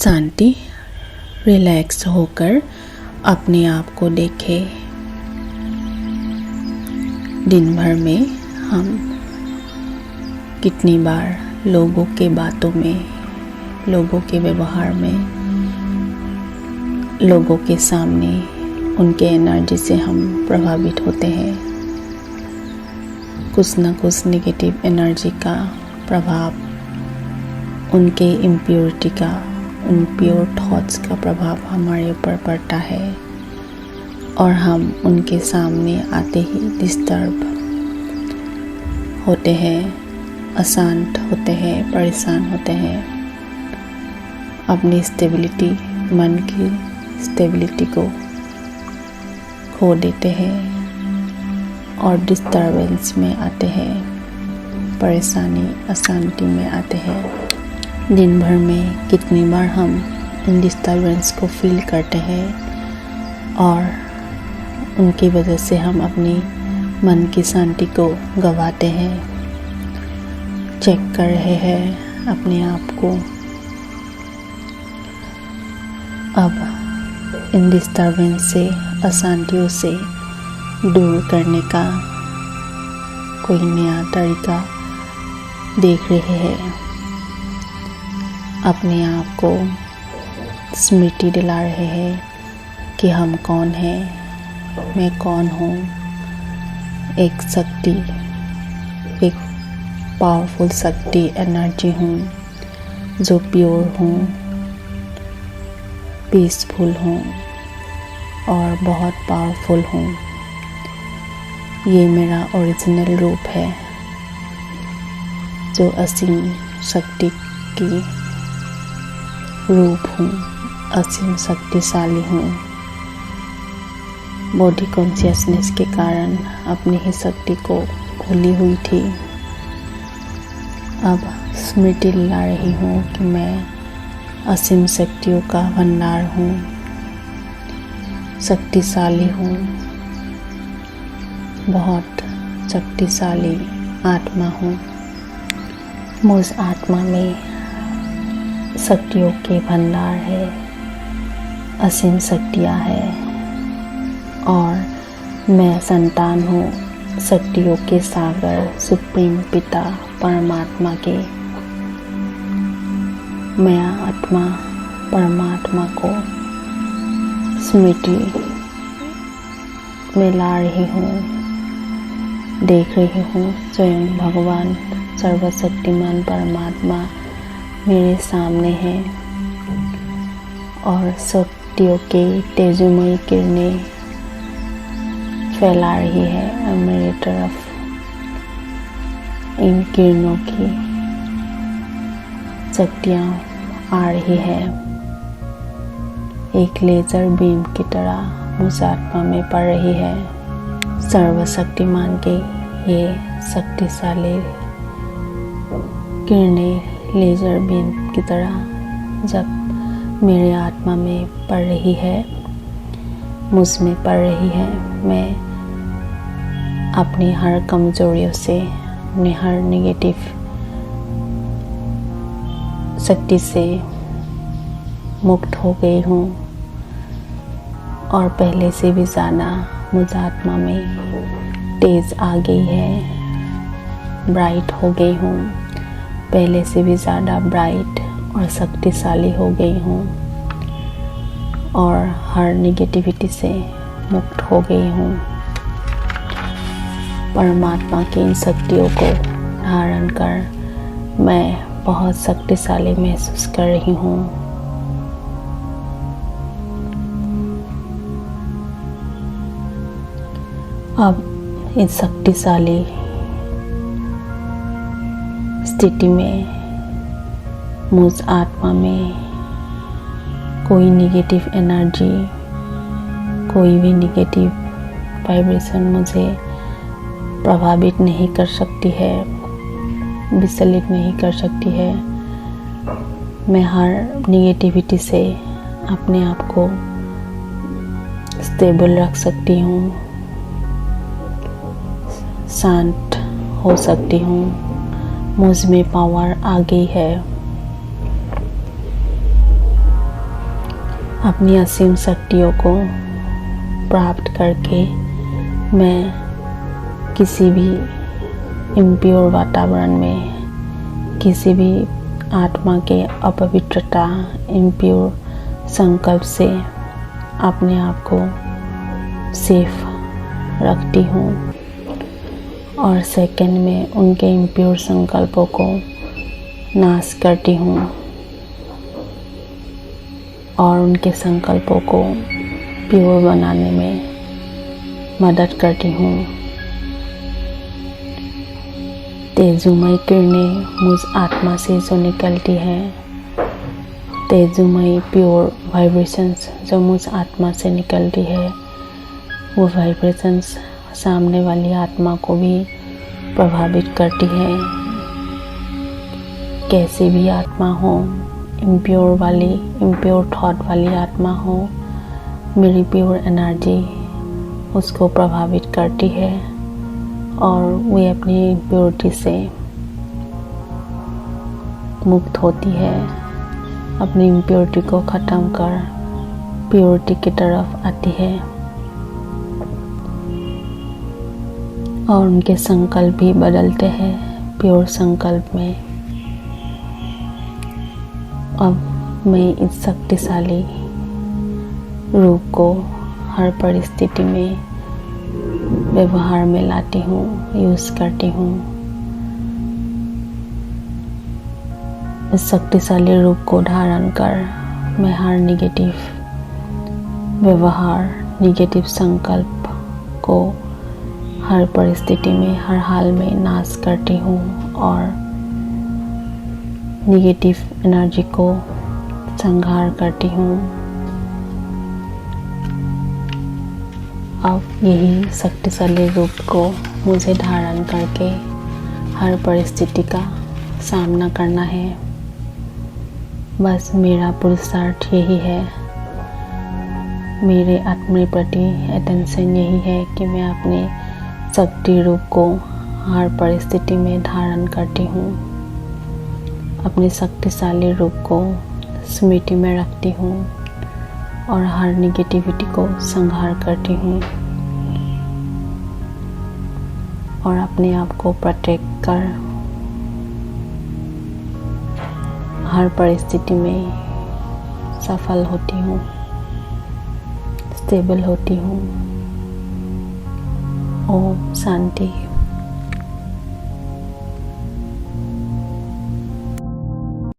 शांति, relax होकर अपने आप को देखें। दिन भर में हम कितनी बार लोगों के बातों में, लोगों के व्यवहार में, लोगों के सामने उनके एनर्जी से हम प्रभावित होते हैं। कुछ न कुछ नेगेटिव एनर्जी का प्रभाव, उनके इम्प्योरिटी का, इम्प्योर थॉट्स का प्रभाव हमारे ऊपर पड़ता है और हम उनके सामने आते ही डिस्टर्ब होते हैं, अशांत होते हैं, परेशान होते हैं। अपनी स्टेबिलिटी, मन की स्टेबिलिटी को खो देते हैं और डिस्टर्बेंस में आते हैं, परेशानी, अशांति में आते हैं। दिन भर में कितनी बार हम इन डिस्टर्बेंस को फील करते हैं और उनकी वजह से हम अपनी मन की शांति को गंवाते हैं। चेक कर रहे हैं अपने आप को। अब इन डिस्टर्बेंस से, अशांतियों से दूर करने का कोई नया तरीका देख रहे हैं। अपने आप को स्मृति दिला रहे हैं कि हम कौन हैं, मैं कौन हूँ। एक शक्ति, एक पावरफुल शक्ति, एनर्जी हूँ जो प्योर हूँ, पीसफुल हूँ और बहुत पावरफुल हूँ। ये मेरा ओरिजिनल रूप है जो असीम शक्ति की रूप हूँ, असीम शक्तिशाली हूँ। बॉडी कॉन्शियसनेस के कारण अपनी ही शक्ति को भूली हुई थी। अब स्मृति ला रही हूँ कि मैं असीम शक्तियों का भंडार हूँ, शक्तिशाली हूँ, बहुत शक्तिशाली आत्मा हूँ। मुझ आत्मा में शक्तियों के भंडार है, असीम शक्तियाँ है और मैं संतान हूँ शक्तियों के सागर, सुप्रीम पिता परमात्मा के। मैं आत्मा परमात्मा को स्मृति में ला रही हूँ, देख रही हूँ। स्वयं भगवान सर्वशक्तिमान परमात्मा मेरे सामने है और शक्तियों के तेजोमयी किरणें फैला रही है मेरी तरफ। इन किरणों की शक्तियाँ आ रही है, एक लेजर बीम की तरह मुझ आत्मा में पड़ रही है। सर्वशक्तिमान के ये शक्तिशाली किरणें लेजर बीम की तरह जब मेरे आत्मा में पड़ रही है, मुझ में पड़ रही है, मैं अपनी हर कमजोरियों से, अपनी हर नेगेटिव शक्ति से मुक्त हो गई हूँ और पहले से भी ज़्यादा मुझ आत्मा में तेज आ गई है, ब्राइट हो गई हूँ। पहले से भी ज़्यादा ब्राइट और शक्तिशाली हो गई हूँ और हर नेगेटिविटी से मुक्त हो गई हूँ। परमात्मा की इन शक्तियों को धारण कर मैं बहुत शक्तिशाली महसूस कर रही हूँ। अब इस शक्तिशाली स्थिति में मुझ आत्मा में कोई नेगेटिव एनर्जी, कोई भी नेगेटिव वाइब्रेशन मुझे प्रभावित नहीं कर सकती है, विचलित नहीं कर सकती है। मैं हर नेगेटिविटी से अपने आप को स्टेबल रख सकती हूँ, शांत हो सकती हूँ। मुझ में पावर आ गई है। अपनी असीम शक्तियों को प्राप्त करके मैं किसी भी इम्प्योर वातावरण में, किसी भी आत्मा के अपवित्रता, इम्प्योर संकल्प से अपने आप को सेफ रखती हूँ और सेकंड में उनके इम्प्योर संकल्पों को नाश करती हूँ और उनके संकल्पों को प्योर बनाने में मदद करती हूँ। तेजोमय किरणें मुझ आत्मा से जो निकलती है, तेजोमय प्योर वाइब्रेशंस जो मुझ आत्मा से निकलती है, वो वाइब्रेशंस सामने वाली आत्मा को भी प्रभावित करती है। कैसी भी आत्मा हो, इम्प्योर थॉट वाली आत्मा हो, मेरी प्योर एनर्जी उसको प्रभावित करती है और वे अपनी इम्प्योरिटी से मुक्त होती है, अपनी इम्प्योरिटी को ख़त्म कर प्योरिटी की तरफ आती है और उनके संकल्प भी बदलते हैं प्योर संकल्प में। अब मैं इस शक्तिशाली रूप को हर परिस्थिति में व्यवहार में लाती हूँ, यूज़ करती हूँ। इस शक्तिशाली रूप को धारण कर मैं हर निगेटिव व्यवहार, निगेटिव संकल्प को हर परिस्थिति में, हर हाल में नाश करती हूँ और निगेटिव एनर्जी को संहार करती हूँ। अब यही शक्तिशाली रूप को मुझे धारण करके हर परिस्थिति का सामना करना है। बस मेरा पुरुषार्थ यही है, मेरे अपने प्रति अटेंशन यही है कि मैं अपने शक्ति रूप को हर परिस्थिति में धारण करती हूँ, अपने शक्तिशाली रूप को स्मृति में रखती हूँ और हर निगेटिविटी को संहार करती हूँ और अपने आप को प्रोटेक्ट कर हर परिस्थिति में सफल होती हूँ, स्टेबल होती हूँ। ओम शांति।